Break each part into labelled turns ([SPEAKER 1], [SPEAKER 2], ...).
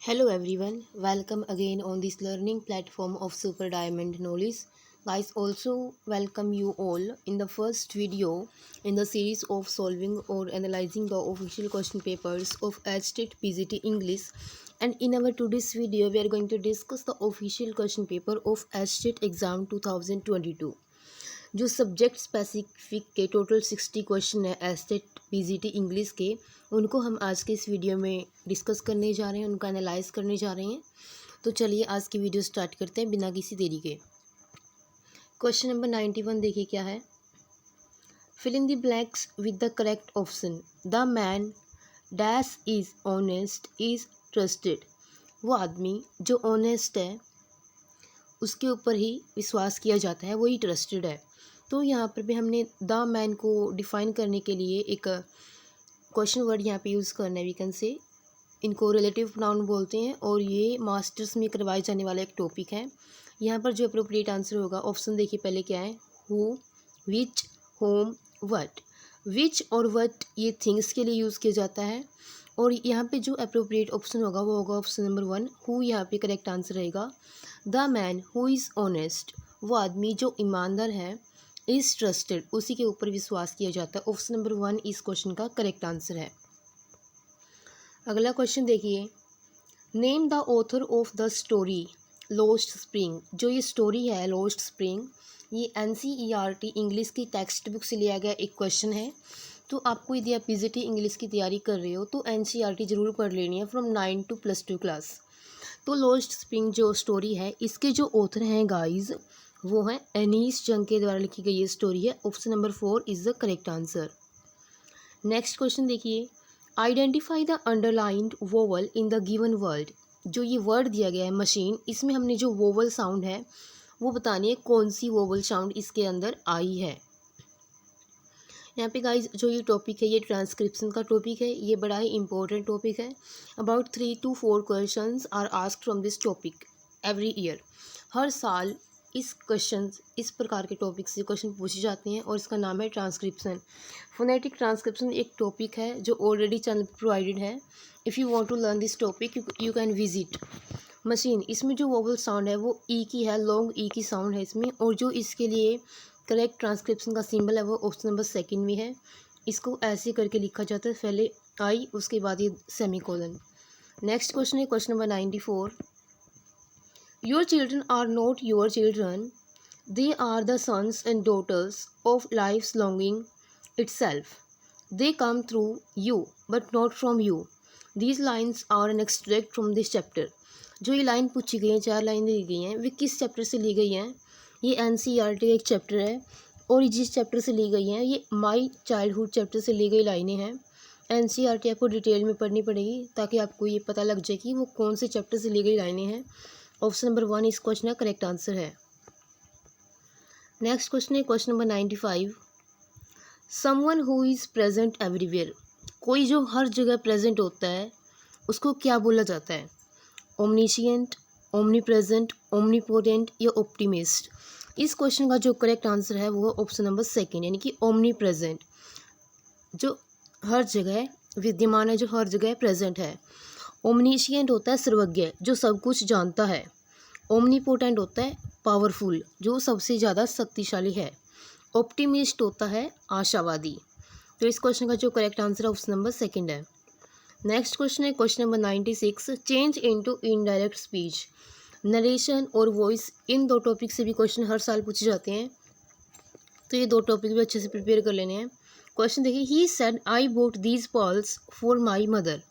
[SPEAKER 1] Hello everyone, welcome again on this learning platform of Super Diamond Knowledge. Guys, also welcome you all in the first video in the series of solving or analyzing the official question papers of HTET PGT English. And in our today's video, we are going to discuss the official question paper of HTET exam 2022. जो subject specific के total 60 question है estate PGT English के, उनको हम आज के इस video में डिस्कस करने जा रहे हैं, उनका एनालाइज करने जा रहे हैं। तो चलिए आज की वीडियो स्टार्ट करते हैं बिना किसी देरी के। क्वेश्चन नंबर 91 देखिए क्या है। Fill in the blanks with the correct option. The man dash is honest is trusted. वो आदमी जो ऑनेस्ट है उसके ऊपर ही विश्वास किया जाता है, वही ट्रस्टेड है। तो यहाँ पर भी हमने द मैन को डिफ़ाइन करने के लिए एक क्वेश्चन वर्ड यहाँ पे यूज़ करना है। वी कैन से इनको रिलेटिव प्रोनाउन बोलते हैं और ये मास्टर्स में करवाए जाने वाला एक टॉपिक है। यहाँ पर जो अप्रोप्रिएट आंसर होगा, ऑप्शन देखिए पहले क्या है, हु, विच, होम, व्हाट। विच और व्हाट ये थिंग्स के लिए यूज़ किया जाता है और यहाँ पे जो अप्रोप्रिएट ऑप्शन होगा वो होगा ऑप्शन नंबर 1, हु यहाँ पे करेक्ट आंसर रहेगा। The man who is honest, वो आदमी जो ईमानदार है, इज़ ट्रस्टेड, उसी के ऊपर विश्वास किया जाता है। ऑप्शन नंबर 1 इस क्वेश्चन का करेक्ट आंसर है। अगला क्वेश्चन देखिए, name the author of the story lost spring. जो ये स्टोरी है लॉस्ट स्प्रिंग, ये NCERT इंग्लिश की टेक्स्ट बुक से लिया गया एक क्वेश्चन है। तो आपको यदि आप PGT इंग्लिश की तैयारी कर रहे हो तो NCERT ज़रूर पढ़ लेनी है फ्रॉम 9 to +2 क्लास। तो लॉस्ट स्प्रिंग जो स्टोरी है, इसके जो ऑथर हैं गाइज वो हैं एनीस जंग के द्वारा लिखी गई ये स्टोरी है। Option number 4 is the correct answer. Next question देखिए, identify the underlined vowel in the given word. जो ये वर्ड दिया गया है मशीन, इसमें हमने जो वोवल साउंड है वो बतानी है कौन सी वोवल साउंड इसके अंदर आई है। यहाँ पे गाइज जो ये टॉपिक है ये ट्रांसक्रिप्शन का टॉपिक है, ये बड़ा ही इंपॉर्टेंट टॉपिक है। About 3 to 4 questions are asked from this topic every year. हर साल इस प्रकार के टॉपिक से क्वेश्चन पूछे जाते हैं और इसका नाम है ट्रांसक्रिप्शन। फोनेटिक ट्रांसक्रिप्शन एक टॉपिक है जो ऑलरेडी चैनल पर प्रोवाइडेड है। If you want to learn this topic you can visit machine. इसमें जो वोवल साउंड है वो ई की है, लॉन्ग ई की साउंड है इसमें, और जो इसके लिए करेक्ट ट्रांसक्रिप्शन का सिंबल है वो ऑप्शन नंबर 2 में है। इसको ऐसे करके लिखा जाता है, पहले आई उसके बाद ये सेमीकोलन। नेक्स्ट क्वेश्चन है question number 94। Your children are not your children, they are the sons and daughters of life's longing itself, they come through you but not from you. These lines are an extract from this chapter. जो ये line पूछी गई है, 4 line दी गई हैं, वे किस chapter से ली गई हैं? ये NCERT का एक चैप्टर है और जिस चैप्टर से ली गई हैं ये माई चाइल्डहुड चैप्टर से ली गई लाइनें हैं। NCERT आपको डिटेल में पढ़नी पड़ेगी ताकि आपको ये पता लग जाए कि वो कौन से चैप्टर से ली गई लाइनें हैं। ऑप्शन नंबर 1 इस क्वेश्चन का करेक्ट आंसर है। नेक्स्ट क्वेश्चन है question number 95। Someone who is present everywhere. कोई जो हर जगह प्रेजेंट होता है उसको क्या बोला जाता है? ओमनिशिएंट, ओमनी प्रेजेंट, ओमनीपोटेंट या ऑप्टिमिस्ट। इस क्वेश्चन का जो करेक्ट आंसर है वो ऑप्शन नंबर 2 यानी कि ओमनी प्रेजेंट, जो हर जगह विद्यमान है, जो हर जगह प्रेजेंट है। ओमनिशिएंट होता है सर्वज्ञ, जो सब कुछ जानता है। ओमनीपोटेंट होता है पावरफुल, जो सबसे ज़्यादा शक्तिशाली है। ऑप्टिमिस्ट होता है आशावादी। तो इस क्वेश्चन का जो करेक्ट आंसर है ऑप्शन नंबर 2 है। नेक्स्ट क्वेश्चन है question number 96। Change into indirect speech. Narration और वॉइस, इन 2 टॉपिक से भी क्वेश्चन हर साल पूछे जाते हैं, तो ये 2 टॉपिक भी अच्छे से प्रिपेयर कर लेने हैं। क्वेश्चन देखिए, he said I boat these pearls for my mother.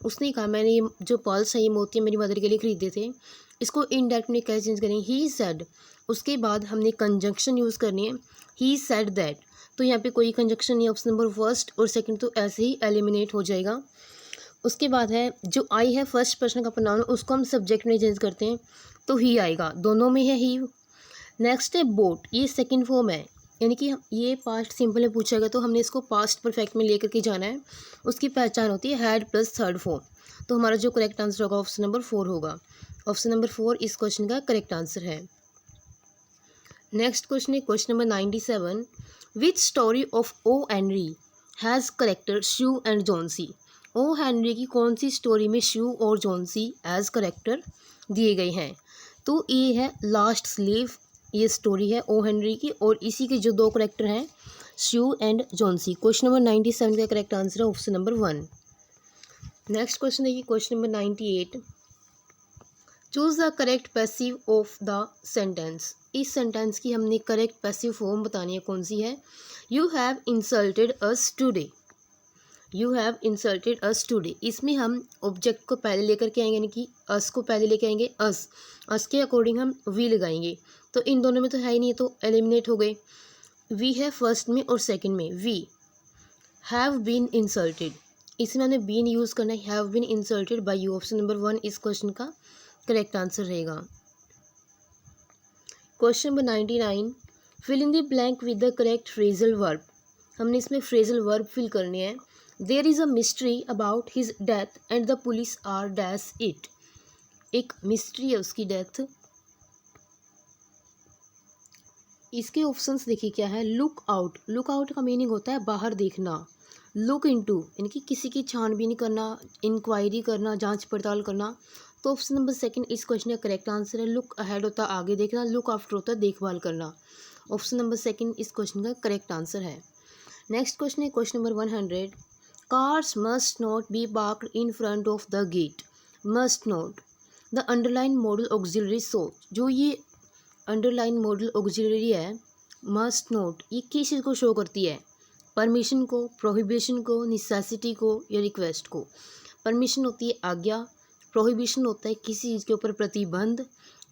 [SPEAKER 1] उसने कहा मैंने ये जो पर्ल्स हैं ये मोतियाँ मेरी मदर के लिए खरीदे थे। इसको इनडायरेक्ट में कैसे चेंज करेंगे? ही सेड, उसके बाद हमने कंजंक्शन यूज़ करनी है, ही सेड दैट। तो यहाँ पे कोई कंजंक्शन नहीं, ऑप्शन नंबर 1 और 2 तो ऐसे ही एलिमिनेट हो जाएगा। उसके बाद है जो आई है फर्स्ट पर्सन का प्रोनाउन, उसको हम सब्जेक्ट में चेंज करते हैं तो ही आएगा, दोनों में है ही। नेक्स्ट है बोट, ये सेकंड फॉर्म है, यानी कि ये पास्ट सिंपल में पूछा गया तो हमने इसको पास्ट परफेक्ट में लेकर के जाना है। उसकी पहचान होती है हैड प्लस थर्ड फॉर्म। तो हमारा जो करेक्ट आंसर होगा ऑप्शन नंबर 4 होगा। ऑप्शन नंबर 4 इस क्वेश्चन का करेक्ट आंसर है। नेक्स्ट क्वेश्चन है question number 97। Which story of O Henry has character Sue and Johnsy. O Henry की कौन सी स्टोरी में श्यू और जॉन्सी एज करेक्टर दिए गए हैं? तो ये है लास्ट स्लीव, ये स्टोरी है ओ हेनरी की, और इसी के जो दो करेक्टर हैं श्यू एंड जॉन्सी। क्वेश्चन नंबर 97 का करेक्ट आंसर है ऑप्शन नंबर 1। नेक्स्ट क्वेश्चन देखिए, question number 98। Choose the correct passive of the sentence. इस सेंटेंस की हमने करेक्ट पैसिव फॉर्म बतानी है, कौन सी है? You have insulted us today. You have insulted us today, इसमें हम ऑब्जेक्ट को पहले लेकर के आएंगे, यानी कि अस को पहले लेके आएंगे। अस के अकॉर्डिंग हम वी लगाएंगे, तो इन दोनों में तो है ही नहीं, तो एलिमिनेट हो गए। वी है फर्स्ट में और सेकंड में। वी हैव बीन इंसल्टेड, इसमें हमने बीन यूज़ करना है। Have been insulted by you, option number 1 इस क्वेश्चन का करेक्ट आंसर रहेगा। Question number 99। Fill in the blank with the correct phrasal verb. हमने इसमें फ्रेजल वर्ब फिल करने हैं। There is a mystery about his death and the police are dash it. एक mystery है उसकी death. इसके options देखिए क्या है। लुक आउट, लुक आउट का मीनिंग होता है बाहर देखना। लुक इनटू यानी कि किसी की छानबीन करना, इंक्वायरी करना, जांच पड़ताल करना। तो ऑप्शन नंबर 2 इस क्वेश्चन का करेक्ट आंसर है। लुक अहेड होता है आगे देखना, लुक आफ्टर होता है देखभाल करना। ऑप्शन नंबर 2 इस क्वेश्चन का करेक्ट आंसर है। नेक्स्ट क्वेश्चन है question number 100। Cars must not be parked in front of the gate. Must not the underline modal auxiliary so. जो ये अंडरलाइन मॉडल ऑक्सिलरी है मस्ट नॉट, ये किस चीज़ को शो करती है? परमिशन को, प्रोहिबिशन को, निसेसिटी को या रिक्वेस्ट को? परमिशन होती है आज्ञा, प्रोहिबिशन होता है किसी चीज़ के ऊपर प्रतिबंध,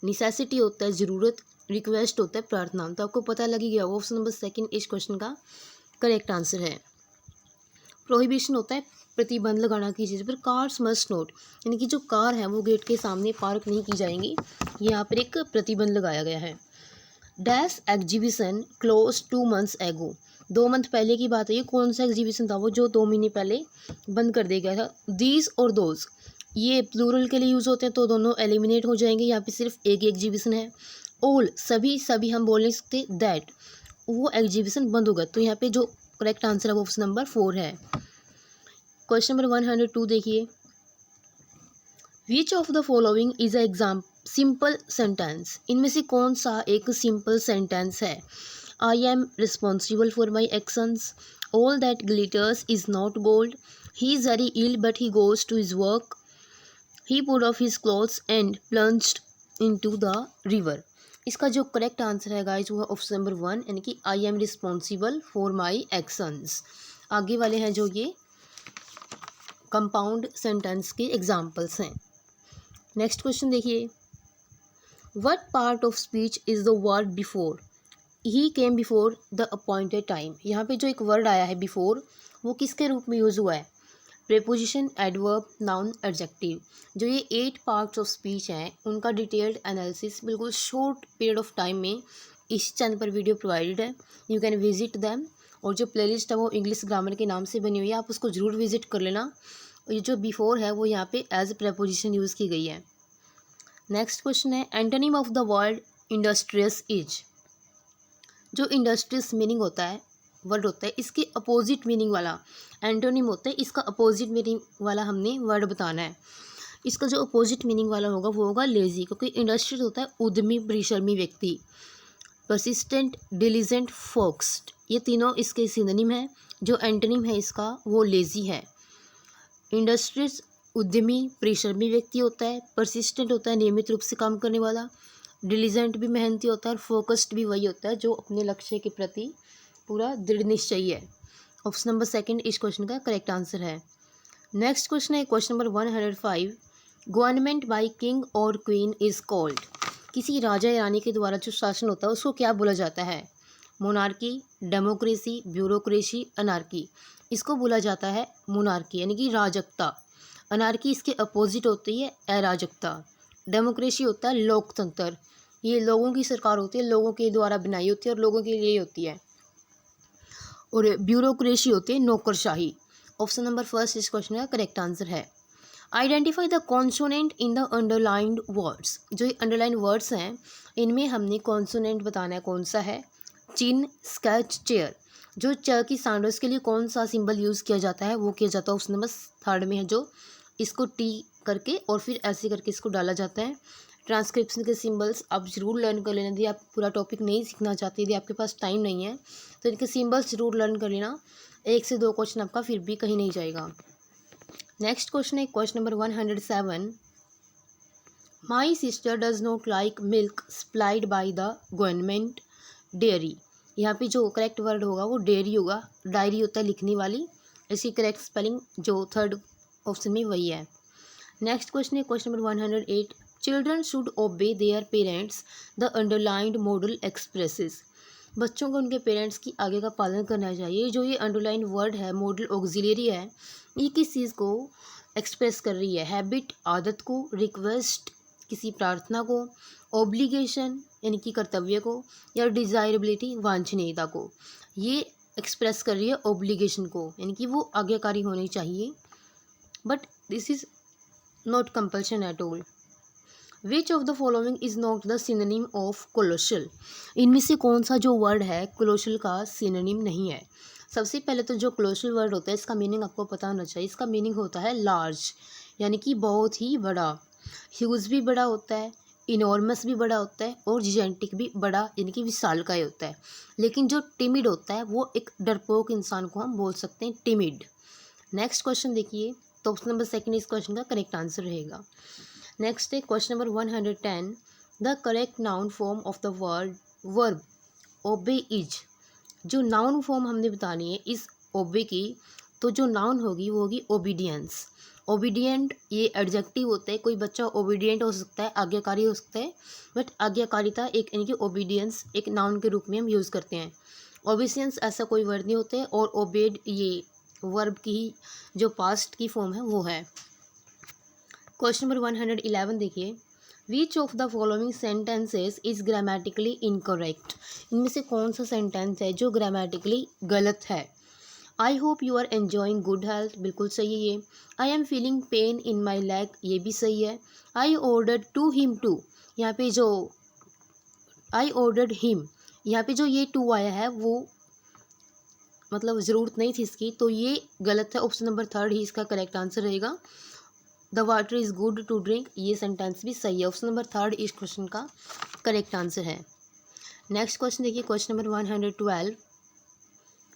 [SPEAKER 1] निसेसिटी होता है ज़रूरत, रिक्वेस्ट होता है प्रार्थना। तो आपको पता लग ही गया, ऑप्शन नंबर 2 इस क्वेश्चन का करेक्ट आंसर है। प्रोहिबिशन होता है प्रतिबंध लगाना किसी चीज़ पर। कार्स मस्ट नॉट यानी कि जो कार है वो गेट के सामने पार्क नहीं की जाएंगी, यहाँ पर एक प्रतिबंध लगाया गया है। डैश एग्जीबिशन क्लोज 2 months एगो। 2 मंथ पहले की बात है, ये कौन सा एग्जीबिशन था वो जो 2 महीने पहले बंद कर दिया गया था। दीज और दोज ये प्लूरल के लिए यूज़ होते हैं, तो दोनों एलिमिनेट हो जाएंगे। यहाँ पे सिर्फ एक एग्जीबिशन है। ऑल सभी, सभी हम बोल नहीं सकते। दैट वो एग्जीबिशन बंद हो गया, तो यहाँ पे जो करेक्ट आंसर है वो ऑप्शन नंबर 4 है। क्वेश्चन नंबर 102 देखिए। Which of the following is a exam simple sentence. इनमें से कौन सा एक सिंपल सेंटेंस है? I am responsible for my actions. All that glitters is not gold. He is very ill but he goes to his work. He put off his clothes and plunged into the river. इसका जो correct answer है guys वो है option number 1, यानी कि आई am responsible for my actions. आगे वाले हैं जो ये कंपाउंड सेंटेंस के एग्जाम्पल्स हैं। नेक्स्ट क्वेश्चन देखिए। What part of speech is the word before. He came before the appointed time. यहाँ पे जो एक वर्ड आया है बिफोर, वो किसके रूप में यूज़ हुआ है? Preposition, adverb, noun, adjective. जो ये 8 पार्ट्स ऑफ स्पीच हैं उनका डिटेल्ड एनालिसिस बिल्कुल शॉर्ट पीरियड ऑफ टाइम में इस चैनल पर वीडियो प्रोवाइडेड है, यू कैन विजिट दैम। और जो प्लेलिस्ट है वो इंग्लिश ग्रामर के नाम से बनी हुई है, आप उसको ज़रूर विजिट कर लेना। और ये जो बिफोर है वो यहाँ पे एज प्रेपोजिशन यूज़ की गई है। नेक्स्ट क्वेश्चन है antonym of the word industrious is. जो इंडस्ट्रियस मीनिंग होता है वर्ड होता है, इसके अपोजिट मीनिंग वाला एंटोनिम होता है, इसका अपोजिट मीनिंग वाला हमने वर्ड बताना है। इसका जो अपोजिट मीनिंग वाला होगा वो होगा लेजी, क्योंकि इंडस्ट्रियस होता है उद्यमी, परिश्रमी व्यक्ति। परसिस्टेंट, डिलीजेंट, फोक्स्ड, ये तीनों इसके सिनोनिम है। जो एंटोनिम है इसका वो लेजी है। इंडस्ट्रियस उद्यमी, परिश्रमी व्यक्ति होता है। परसिस्टेंट होता है नियमित रूप से काम करने वाला। डिलीजेंट भी मेहनती होता है, और फोकस्ड भी वही होता है जो अपने लक्ष्य के प्रति पूरा दृढ़ निश्चयी है। ऑप्शन नंबर 2 इस क्वेश्चन का करेक्ट आंसर है। नेक्स्ट क्वेश्चन है question number 105। Government by king और क्वीन इज कॉल्ड। किसी राजा या रानी के द्वारा जो शासन होता है उसको क्या बोला जाता है? Monarchy, democracy, bureaucracy, anarchy. इसको बोला जाता है मोनार्की यानी कि राजकता। अनार्की इसके अपोजिट होती है अराजकता। डेमोक्रेसी होता है लोकतंत्र, ये लोगों की सरकार होती है, लोगों के द्वारा बनाई होती है और लोगों के लिए होती है। और ब्यूरोक्रेसी होती है नौकरशाही। ऑप्शन नंबर 1 इस क्वेश्चन का करेक्ट आंसर है। Identify the consonant in the underlined words. जो ये अंडरलाइन वर्ड्स हैं इनमें हमने कॉन्सोनेंट बताना है, कौन सा है? चिन, स्केच, चेयर। जो च की साउंडर्स के लिए कौन सा सिंबल यूज़ किया जाता है, वो किया जाता है ऑप्शन नंबर थर्ड में है, जो इसको टी करके और फिर ऐसे करके इसको डाला जाता है। ट्रांसक्रिप्शन के सिंबल्स आप ज़रूर लर्न कर लेना। यदि आप पूरा टॉपिक नहीं सीखना चाहते, यदि आपके पास टाइम नहीं है, तो इनके सिंबल्स ज़रूर लर्न कर लेना। 1 से 2 क्वेश्चन आपका फिर भी कहीं नहीं जाएगा। नेक्स्ट क्वेश्चन है question number 107। My sister does not like milk supplied by the government dairy. यहाँ पे जो करेक्ट वर्ड होगा वो डेयरी होगा, डायरी होता है लिखने वाली। इसकी करेक्ट स्पेलिंग जो थर्ड ऑप्शन में वही है। नेक्स्ट क्वेश्चन है क्वेश्चन नंबर 108। चिल्ड्रन शुड ओबे their parents, the underlined model expresses. बच्चों को उनके पेरेंट्स की आगे का पालन करना चाहिए। जो ये अंडरलाइन वर्ड है, मॉडल ऑक्सिलरी है, ये किस चीज़ को एक्सप्रेस कर रही है? हैबिट आदत को, रिक्वेस्ट किसी प्रार्थना को, ऑब्लिगेशन यानी कि कर्तव्य को, या डिज़ायरेबिलिटी वांछनीयता को। ये एक्सप्रेस कर रही है ऑब्लिगेशन को, यानी कि वो आज्ञाकारी होनी चाहिए, but this is not compulsion at all. Which of the following is not the synonym of colossal. इनमें से कौन सा जो वर्ड है कोलोशल का सिनोनिम नहीं है? सबसे पहले तो जो कोलोशल वर्ड होता है इसका मीनिंग आपको पता होना चाहिए। इसका मीनिंग होता है लार्ज, यानी कि बहुत ही बड़ा। ह्यूज भी बड़ा होता है, इनॉर्मस भी बड़ा होता है, और जिजेंटिक भी बड़ा यानी कि विशालकाय होता है। लेकिन जो टिमिड होता है वो एक डरपोक इंसान को हम बोल सकते हैं टिमिड। नेक्स्ट क्वेश्चन देखिए, तो ऑप्शन नंबर सेकंड इस क्वेश्चन का करेक्ट आंसर रहेगा। नेक्स्ट है question number 110। The correct noun form of the verb obey is. जो नाउन फॉर्म हमने बतानी है इस ओबे की, तो जो नाउन होगी वो होगी ओबीडियंस। ओबीडियंट ये एडजेक्टिव होता है। कोई बच्चा ओबीडियंट हो सकता है, आज्ञाकारी हो सकता है, बट आज्ञाकारिता एक यानी कि ओबीडियंस एक नाउन के रूप में हम यूज़ करते हैं। ओबीडियंस ऐसा कोई वर्ड नहीं होता है, और ओबेड ये वर्ब की जो पास्ट की फॉर्म है वो है। क्वेश्चन नंबर 111 देखिए। Which of the following sentences is grammatically incorrect. इनमें से कौन सा सेंटेंस है जो ग्रामेटिकली गलत है? I hope you are enjoying good health, बिल्कुल सही है ये। I am feeling pain in my leg, ये भी सही है। I ordered to him to, यहाँ पे जो आई ऑर्डर्ड हिम, यहाँ पे जो ये टू आया है वो मतलब ज़रूरत नहीं थी इसकी, तो ये गलत है। ऑप्शन नंबर थर्ड ही इसका करेक्ट आंसर रहेगा। The water is good to drink, ये सेंटेंस भी सही है। ऑप्शन नंबर थर्ड इस क्वेश्चन का करेक्ट आंसर है। नेक्स्ट क्वेश्चन देखिए, question number 112।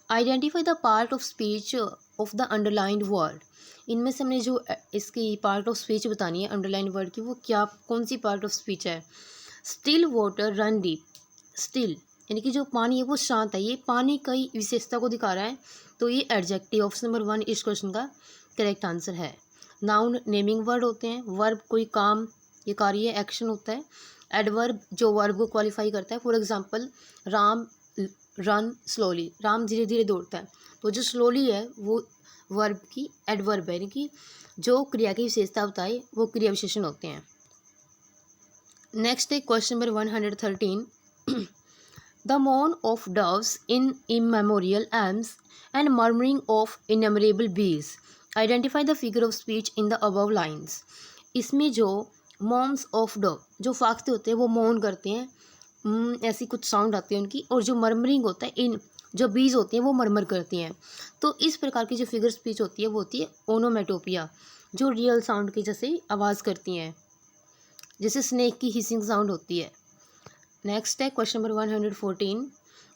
[SPEAKER 1] Identify the part of speech of the underlined word. इनमें से हमने जो इसकी पार्ट ऑफ स्पीच बतानी है अंडरलाइन वर्ड की, वो क्या कौन सी पार्ट ऑफ स्पीच है? Still water run deep. Still यानी कि जो पानी है वो शांत है, ये पानी की विशेषता को दिखा रहा है, तो ये एडजेक्टिव ऑप्शन नंबर 1 इस क्वेश्चन का करेक्ट आंसर है। नाउन नेमिंग वर्ड होते हैं। वर्ब कोई काम, ये कार्य एक्शन होता है। एडवर्ब जो वर्ब को क्वालिफाई करता है। For example Ram run slowly, Ram धीरे धीरे दौड़ता है, तो जो स्लोली है वो वर्ब की एडवर्ब है, यानी कि जो क्रिया की विशेषता बताए वो क्रिया विशेषण होते हैं। नेक्स्ट है question number 113। The moan of doves in immemorial elms and murmuring of innumerable bees. Identify the figure of speech in the above lines. इसमें जो मॉम्स ऑफ डव जो फाख्ते होते हैं वो मौन करते हैं, ऐसी कुछ साउंड आती है उनकी, और जो मर्मरिंग होता है इन जो बीज होती हैं वो मरमर करती हैं। तो इस प्रकार की जो फिगर स्पीच होती है वो होती है ओनोमेटोपिया, जो रियल साउंड की जैसे आवाज़ करती हैं, जैसे स्नेक की हिसिंग साउंड होती है। नेक्स्ट है question number 114।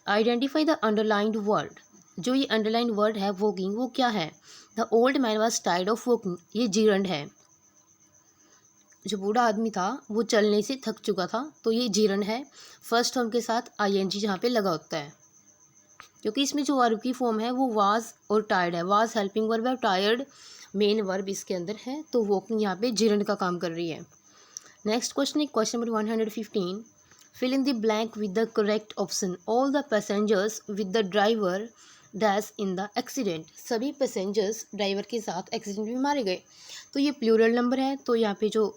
[SPEAKER 1] Identify the underlined word. जो ये अंडरलाइंड वर्ड है वॉकिंग, वो क्या है? The old man was tired of walking, ये जीरंड है। जो बूढ़ा आदमी था वो चलने से थक चुका था, तो ये जीरंड है। फर्स्ट फॉर्म के साथ आईएनजी जहाँ पे लगा होता है, क्योंकि इसमें जो वर्ब की फॉर्म है वो वाज और टायर्ड है। वाज हेल्पिंग वर्ब है, टायर्ड मेन वर्ब इसके अंदर है, तो वॉकिंग यहाँ पे जीरंड का काम कर रही है। नेक्स्ट क्वेश्चन है question number 115। Fill in the blank with the correct option. All the passengers with the driver dash in the accident. सभी पैसेंजर्स ड्राइवर के साथ एक्सीडेंट में मारे गए, तो ये प्लूरल नंबर है, तो यहाँ पे जो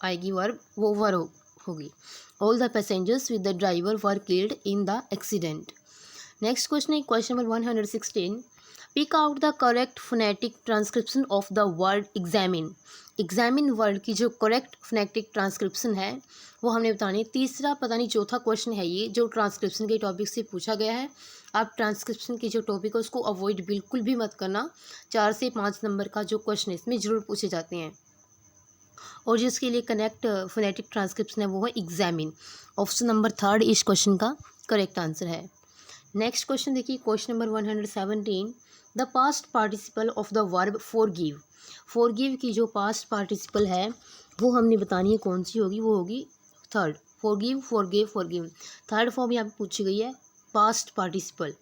[SPEAKER 1] आएगी वर्ब वो वर्ब होगी। All the passengers with the driver were killed in the accident. Next question है question number 116। Pick out the correct phonetic transcription of the word examine. Examine word की जो करेक्ट फोनेटिक ट्रांसक्रिप्शन है वो हमने बतानी है। तीसरा पता नहीं चौथा क्वेश्चन है ये, जो ट्रांसक्रिप्शन के टॉपिक से पूछा गया है, आप ट्रांसक्रिप्शन की जो टॉपिक है उसको अवॉइड बिल्कुल भी मत करना। 4 से 5 नंबर का जो क्वेश्चन है इसमें ज़रूर पूछे जाते हैं। और जिसके लिए कनेक्ट फोनेटिक ट्रांसक्रिप्शन है वो है एग्जामिन। ऑप्शन नंबर 3 इस क्वेश्चन का करेक्ट आंसर है। नेक्स्ट क्वेश्चन देखिए, question number 117, the past participle of the verb forgive. Forgive की जो पास्ट पार्टिसिपल है वो हमने बतानी है कौन सी होगी, वो होगी third, forgive, forgive, forgive. Third form यहाँ पे पूछी गई है पास्ट पार्टिसिपल,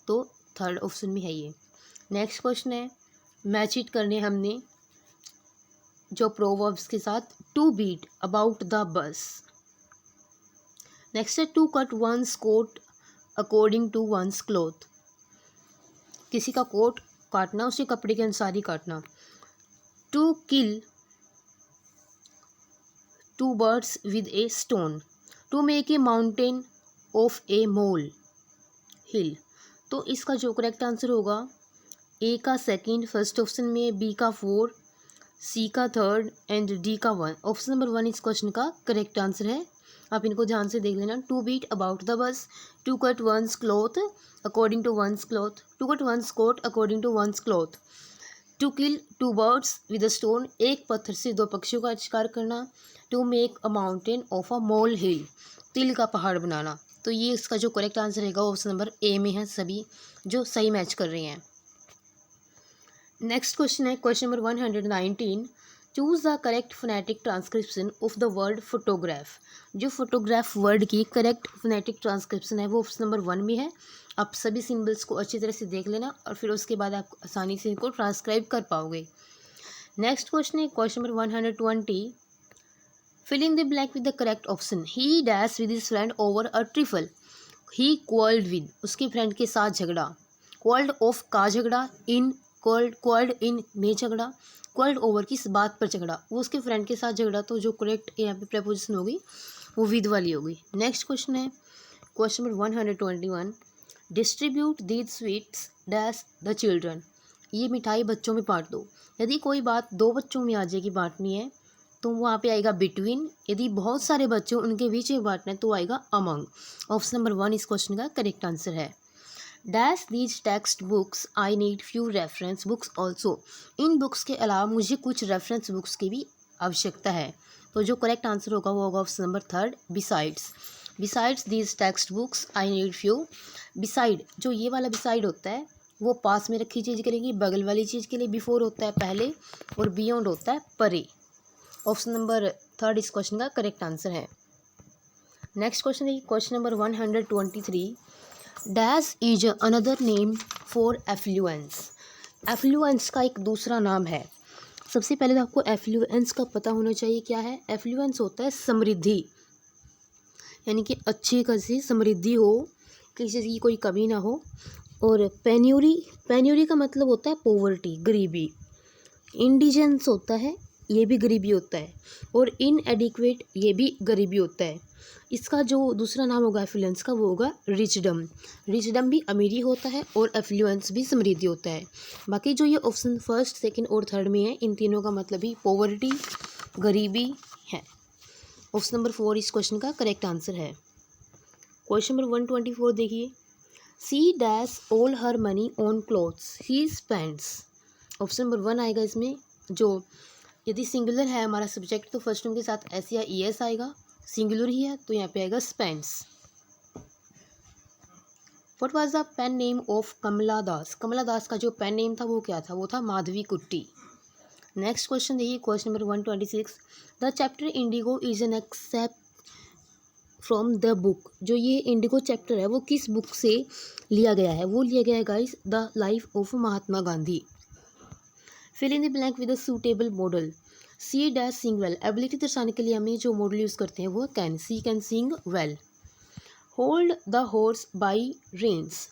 [SPEAKER 1] तो थर्ड ऑप्शन में है ये। नेक्स्ट क्वेश्चन है, मैच इट करने हमने जो प्रोवर्ब्स के साथ, to beat about the bush. Next है to cut one's coat according to one's cloth. किसी का कोट काटना उसके कपड़े के अनुसार ही काटना। To kill two birds with a stone. To make a mountain of a mole hill. तो इसका जो करेक्ट आंसर होगा, ए का सेकंड फर्स्ट ऑप्शन में, बी का 4, सी का 3rd एंड डी का 1। ऑप्शन नंबर 1 इस क्वेश्चन का करेक्ट आंसर है। आप इनको ध्यान से देख लेना। To beat about the bush, to cut one's cloth according to one's cloth, to cut one's coat according to one's cloth, to kill two birds with a stone, एक पत्थर से 2 पक्षियों का शिकार करना, to make a mountain of a mole hill, तिल का पहाड़ बनाना। तो ये इसका जो करेक्ट आंसर रहेगा ऑप्शन नंबर ए में है सभी जो सही मैच कर रहे हैं। नेक्स्ट क्वेश्चन है question number 119, choose the correct phonetic transcription of the word photograph. जो फोटोग्राफ वर्ड की करेक्ट फोनेटिक ट्रांसक्रिप्शन है वो ऑप्शन नंबर 1 में है। आप सभी सिंबल्स को अच्छी तरह से देख लेना और फिर उसके बाद आप आसानी से इनको ट्रांसक्राइब कर पाओगे। नेक्स्ट क्वेश्चन है question number 120, fill in the blank with the correct option. He dash with his friend over a trifle. He quarrelled with, उसके फ्रेंड के साथ झगड़ा। क्वार्रल्ड ऑफ का झगड़ा, इन क्वार्रल्ड इन में झगड़ा, क्वार्रल्ड ओवर किस बात पर झगड़ा, वो उसके फ्रेंड के साथ झगड़ा। तो जो करेक्ट यहाँ पे प्रपोजिशन होगी वो विद वाली होगी। नेक्स्ट क्वेश्चन है question number 121, distribute these sweets dash the children. ये मिठाई बच्चों में बांट दो। यदि कोई बात 2 बच्चों में आ जाएगी बांटनी है तो वहाँ पे आएगा बिटवीन। यदि बहुत सारे बच्चों उनके बीच में बांटना है तो आएगा अमंग। ऑप्शन नंबर 1 इस क्वेश्चन का करेक्ट आंसर है। Dash these text books I need few reference books also. In books के अलावा मुझे कुछ रेफरेंस बुक्स की भी आवश्यकता है। तो जो करेक्ट आंसर होगा वो होगा option number 3 besides. Besides these text books I need few. Beside, जो ये वाला बिसाइड होता है वो पास में रखी चीज़ करेंगी, बगल वाली चीज़ के लिए बिफोर होता है पहले, और बियॉन्ड होता है परे। ऑप्शन नंबर 3 इस क्वेश्चन का करेक्ट आंसर है। नेक्स्ट क्वेश्चन देखिए question number 123, dash is another name for affluence. Affluence का एक दूसरा नाम है। सबसे पहले तो आपको एफ्लुएंस का पता होना चाहिए क्या है। एफ्लुएंस होता है समृद्धि, यानी कि अच्छी खासी समृद्धि हो, किसी चीज़ की कोई कमी ना हो। और पेन्यूरी, पेन्यूरी का मतलब होता है पॉवर्टी, गरीबी। इंडिजेंस होता है, ये भी गरीबी होता है। और इनएडिक्वेट, ये भी गरीबी होता है। इसका जो दूसरा नाम होगा एफ्लुएंस का वो होगा रिचडम। रिचडम भी अमीरी होता है और एफ्लुएंस भी समृद्धि होता है। बाकी जो ये ऑप्शन फर्स्ट, सेकंड और थर्ड में है, इन तीनों का मतलब ही पॉवर्टी, गरीबी है। ऑप्शन नंबर 4 इस क्वेश्चन का करेक्ट आंसर है। क्वेश्चन नंबर 124 देखिए, she dash all her money on clothes he spends. Option number 1 आएगा इसमें। जो यदि सिंगुलर है हमारा सब्जेक्ट तो फर्स्ट टर्म के साथ एस या ई एस आएगा, सिंगुलर ही है तो यहाँ पे आएगा spends. What was the pen name of Kamala Das. Kamala Das का जो पेन नेम था वो क्या था, वो था माधवी कुट्टी। नेक्स्ट क्वेश्चन देखिए question number 126, the chapter Indigo is an excerpt from the book. जो ये इंडिगो चैप्टर है वो किस बुक से लिया गया है, वो लिया गया है guys the life of Mahatma Gandhi. Fill in the blank with a suitable modal. She dash sing well. Ability दर्शाने के लिए हमें जो मॉडल यूज़ करते हैं वो can. She can sing well. Hold the horse by reins.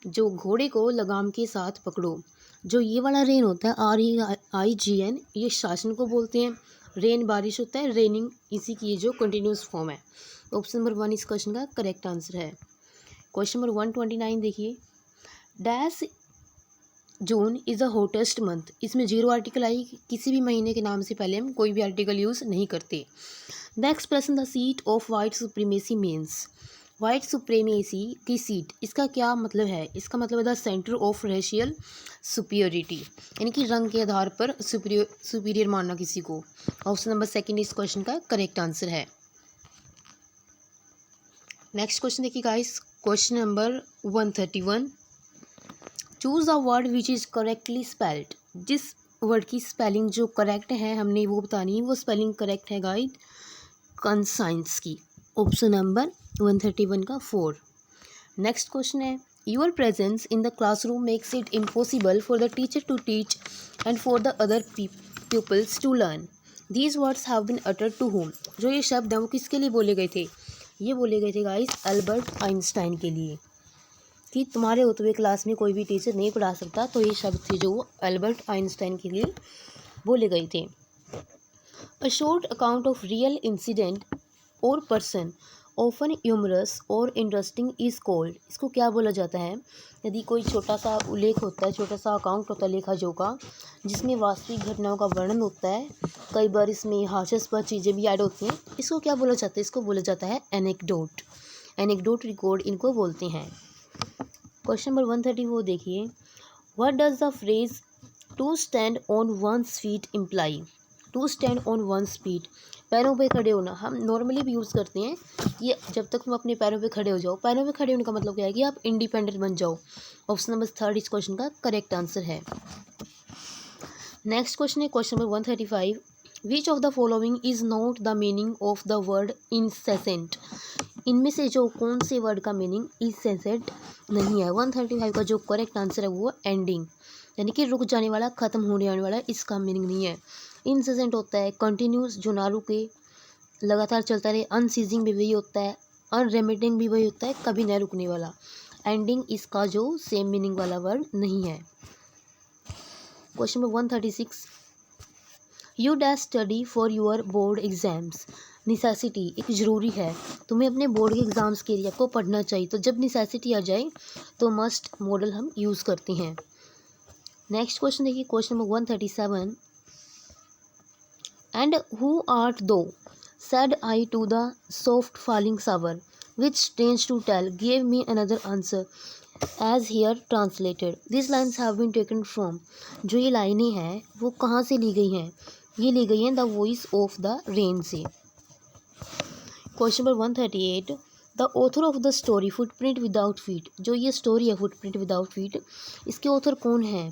[SPEAKER 1] जो घोड़े को लगाम के साथ पकड़ो। जो ये वाला रेन होता है REIGN, ये शासन को बोलते हैं। रेन बारिश होता है, रेनिंग इसी की जो कंटिन्यूस फॉर्म है। ऑप्शन नंबर 1 इस क्वेश्चन का करेक्ट आंसर है। क्वेश्चन नंबर 129 देखिए, dash June is the hottest month. इसमें 0 आर्टिकल आई, किसी भी महीने के नाम से पहले हम कोई भी आर्टिकल यूज़ नहीं करते। The expression the seat of white supremacy means. White supremacy की सीट, इसका क्या मतलब है? इसका मतलब है the centre of racial superiority, यानी कि रंग के आधार पर सुपीरियर मानना किसी को। ऑप्शन नंबर सेकंड इस क्वेश्चन का करेक्ट आंसर है। नेक्स्ट क्वेश्चन देखिए guys, question number 131। Choose a word which is correctly spelled. जिस वर्ड की स्पेलिंग जो करेक्ट है हमने वो बतानी है, वो स्पेलिंग करेक्ट है गाइस कंसाइंस की। ऑप्शन नंबर 131 का 4। नेक्स्ट क्वेश्चन है, your presence in the classroom makes it impossible for the teacher to teach and for the other peoples to learn. These words have been uttered to whom. जो ये शब्द हैं वो किसके लिए बोले गए थे? ये बोले गए थे गाइस अल्बर्ट आइंस्टाइन के लिए, कि तुम्हारे होते हुए क्लास में कोई भी टीचर नहीं पढ़ा सकता, तो ये शब्द थे जो वो अल्बर्ट आइंस्टाइन के लिए बोले गए थे। A short account of real incident और पर्सन ऑफन ह्यूमरस और इंटरेस्टिंग इज कॉल्ड। इसको क्या बोला जाता है? यदि कोई छोटा सा उल्लेख होता है, छोटा सा अकाउंट होता है लेखा जो का, जिसमें वास्तविक घटनाओं का वर्णन होता है, कई बार इसमें हास्यास्पद चीज़ें भी ऐड होती हैं, इसको क्या बोला जाता है? इसको बोला जाता है एनेक्डोट। एनेक्डोट रिकॉर्ड इनको बोलते हैं। क्वेश्चन नंबर 134 देखिए, what does the phrase to stand on one's feet imply? To stand on one's feet, पैरों पे खड़े होना, हम नॉर्मली भी यूज़ करते हैं। ये जब तक तुम अपने पैरों पे खड़े हो जाओ, पैरों पे खड़े होने का मतलब क्या है? कि आप इंडिपेंडेंट बन जाओ। ऑप्शन नंबर 3 इस क्वेश्चन का करेक्ट आंसर है। नेक्स्ट क्वेश्चन है question number 135। Which of the following is not the meaning of the word incessant? इनमें से जो कौन से वर्ड का मीनिंग इंसेसेंट नहीं है? 135 का जो करेक्ट आंसर है वो एंडिंग, यानी कि रुक जाने वाला, खत्म होने आने वाला, इसका मीनिंग नहीं है। इंसेसेंट होता है कंटिन्यूस, जो ना रुके, लगातार चलता रहे। अनसीजिंग भी वही होता है, अनरेमिटिंग भी वही होता है, कभी न रुकने वाला। एंडिंग इसका जो सेम मीनिंग वाला वर्ड नहीं है। Question number 136। You dash study for your board exams. Necessity, एक ज़रूरी है, तुम्हें अपने बोर्ड के एग्ज़ाम्स के लिए आपको पढ़ना चाहिए। तो जब निसेसिटी आ जाए तो मस्ट मॉडल हम यूज़ करते हैं। नेक्स्ट क्वेश्चन देखिए question number 137। And who art दो said I to the soft falling shower, which strange to tell gave me another answer as here translated. These lines have been taken from, जो ये लाइनें हैं वो कहाँ से ली गई हैं? ये ली गई हैं the voice of the rain से। Question number 138। The author of the story footprint without feet. जो ये स्टोरी है फुटप्रिंट विदाउट फीट, इसके ऑथर कौन है?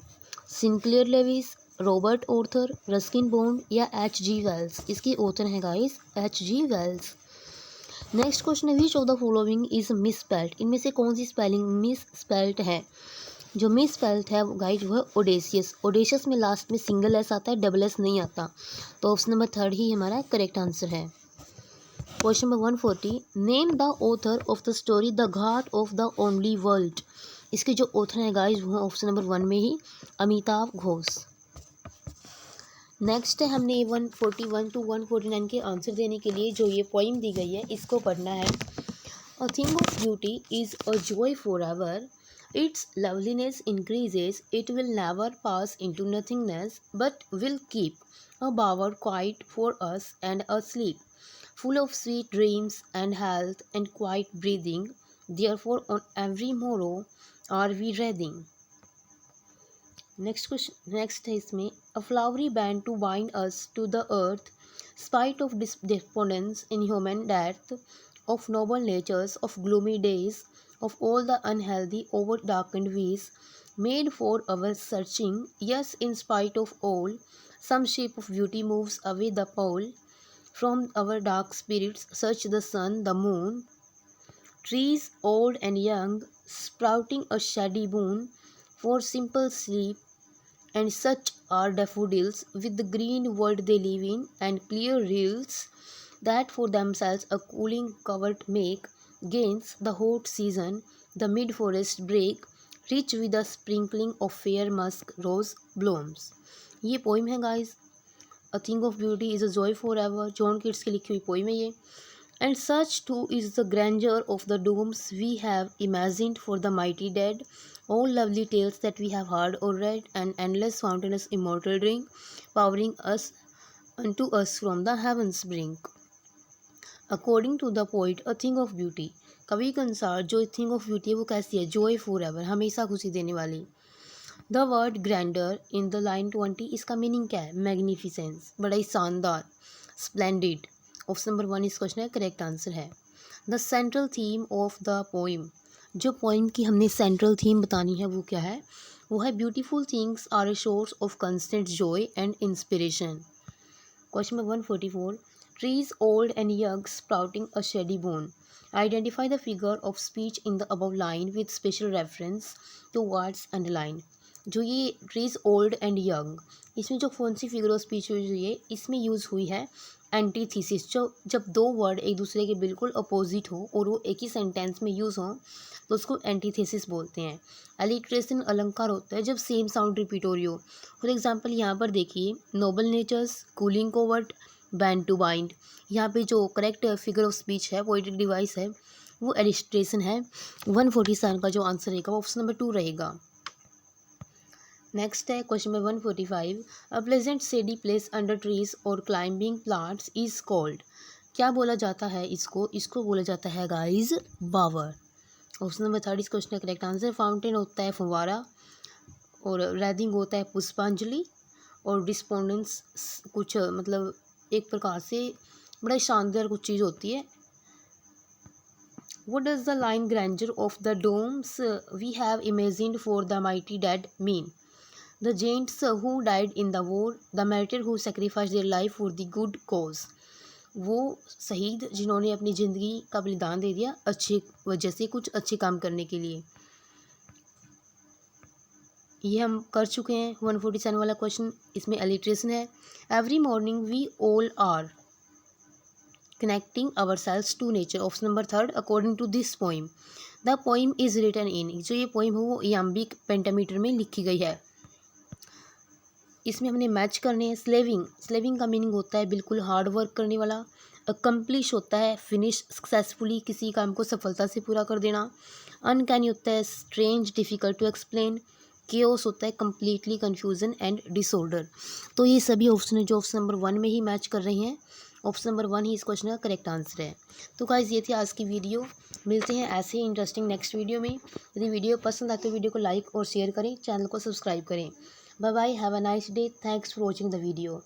[SPEAKER 1] Sinclair Lewis, Robert Arthur, Ruskin Bond या H.G. वेल्स? इसके ऑथर हैं guys H.G. Wales. Next question है विच of the following is miss spelled? इनमें से कौन सी स्पेलिंग मिस स्पेल्ड है? जो मिस स्पेल्ड है वो गाइस वो है ओडेसियस। ओडेसियस में लास्ट में सिंगल एस आता है, डबल एस नहीं आता। तो ऑप्शन नंबर 3 ही हमारा करेक्ट आंसर है। Question number 140। Name the author of the story the Ghat of the only world. इसके जो ऑथर हैं गाइस वो ऑप्शन नंबर 1 में ही अमिताभ घोष। नेक्स्ट है हमने 141 टू 149 के आंसर देने के लिए जो ये पोइम दी गई है इसको पढ़ना है। A thing of beauty is a joy forever, its loveliness increases, it will never pass into nothingness but will keep a bower quiet for us and a sleep, full of sweet dreams and health and quiet breathing, therefore on every morrow are we reading. Next question, next है इसमें a flowery band to bind us to the earth, spite of despondence in human death, of noble natures, of gloomy days, of all the unhealthy over darkened ways, made for our searching, yes in spite of all, some shape of beauty moves away the pole, from our dark spirits search the sun, the moon, trees old and young, sprouting a shady boon, for simple sleep, and such are daffodils, with the green world they live in, and clear rills, that for themselves a cooling covert make, gainst the hot season, the mid-forest break, rich with a sprinkling of fair musk rose blooms. ये poem है guys, A thing of beauty is a joy forever, John Keats की लिखी हुई poem है ये। And such too is the grandeur of the domes we have imagined for the mighty dead, all lovely tales that we have heard or read, and endless fountainous immortal drink, powering us unto us from the heavens brink. According to the poet a thing of beauty, कवि के अनुसार जो thing of beauty है वो कैसी है, Joy for ever, हमेशा खुशी देने वाली। The word grandeur in the line 20, इसका मीनिंग क्या है, मैग्निफिसेंस, बड़ा ही शानदार, स्प्लेंडिड। ऑप्शन नंबर 1 इस क्वेश्चन का करेक्ट आंसर है। The central theme of the poem, जो पोइम की हमने सेंट्रल थीम बतानी है वो क्या है, वो है beautiful things are a source of constant joy and inspiration. Question number 144, trees old and young sprouting a shady boon, identify the figure of speech in the above line with special reference to words underlined. जो ये trees old and young, इसमें जो कौन सी figure of speech use हुई है, इसमें use हुई है एंटीथीसिस। जो जब दो वर्ड एक दूसरे के बिल्कुल अपोजिट हो और वो एक ही सेंटेंस में यूज़ हो तो उसको एंटीथेसिस बोलते हैं। अलिट्रेशन अलंकार होता है जब सेम साउंड रिपीट हो रही हो। फॉर एग्जांपल यहाँ पर देखिए, noble natures, cooling covert, band to bind, यहाँ पे जो करेक्ट फिगर ऑफ स्पीच है, पोएटिक डिवाइस है, वो एलिस्ट्रेशन है। 147 का जो आंसर रहेगा वो ऑप्शन नंबर 2 रहेगा। नेक्स्ट है question number 145, a pleasant shady place under trees और क्लाइंबिंग प्लांट्स इज कॉल्ड, क्या बोला जाता है इसको, इसको बोला जाता है गाइज बावर। ऑप्शन नंबर 3 इस क्वेश्चन का करेक्ट आंसर। फाउंटेन होता है फुवारा, और रैदिंग होता है पुष्पांजलि, और डिस्पोंडेंस कुछ मतलब एक प्रकार से बड़ा शानदार कुछ चीज़ होती है। What does the line grandeur of the domes we have imagined for the mighty dead mean? The giants who died in the war, the martyrs who sacrificed their life for the good cause. वो शहीद जिन्होंने अपनी ज़िंदगी का बलिदान दे दिया अच्छे वजह से, कुछ अच्छे काम करने के लिए। ये हम कर चुके हैं 147 वाला क्वेश्चन। इसमें अलिट्रेशन है। Every morning we all are connecting ourselves to nature, option number 3 according to this poem. The poem is written in, जो ये पोइम है वो इयाम्बिक पेंटामीटर में लिखी गई है। इसमें हमने मैच करने हैं। स्लेविंग, स्लेविंग का मीनिंग होता है बिल्कुल हार्ड वर्क करने वाला। अकम्प्लिश होता है फिनिश सक्सेसफुली, किसी काम को सफलता से पूरा कर देना। अनकैनी होता है strange, difficult to explain. Chaos होता है कम्प्लीटली कन्फ्यूजन एंड डिसऑर्डर। तो ये सभी ऑप्शन है जो ऑप्शन नंबर 1 में ही मैच कर रहे हैं। ऑप्शन नंबर 1 ही इस क्वेश्चन का करेक्ट आंसर है। तो गाइस ये थी आज की वीडियो। मिलते हैं ऐसे ही इंटरेस्टिंग नेक्स्ट वीडियो में। यदि वीडियो पसंद आए तो वीडियो को लाइक और शेयर करें, चैनल को सब्सक्राइब करें। Bye bye, have a nice day, thanks for watching the video.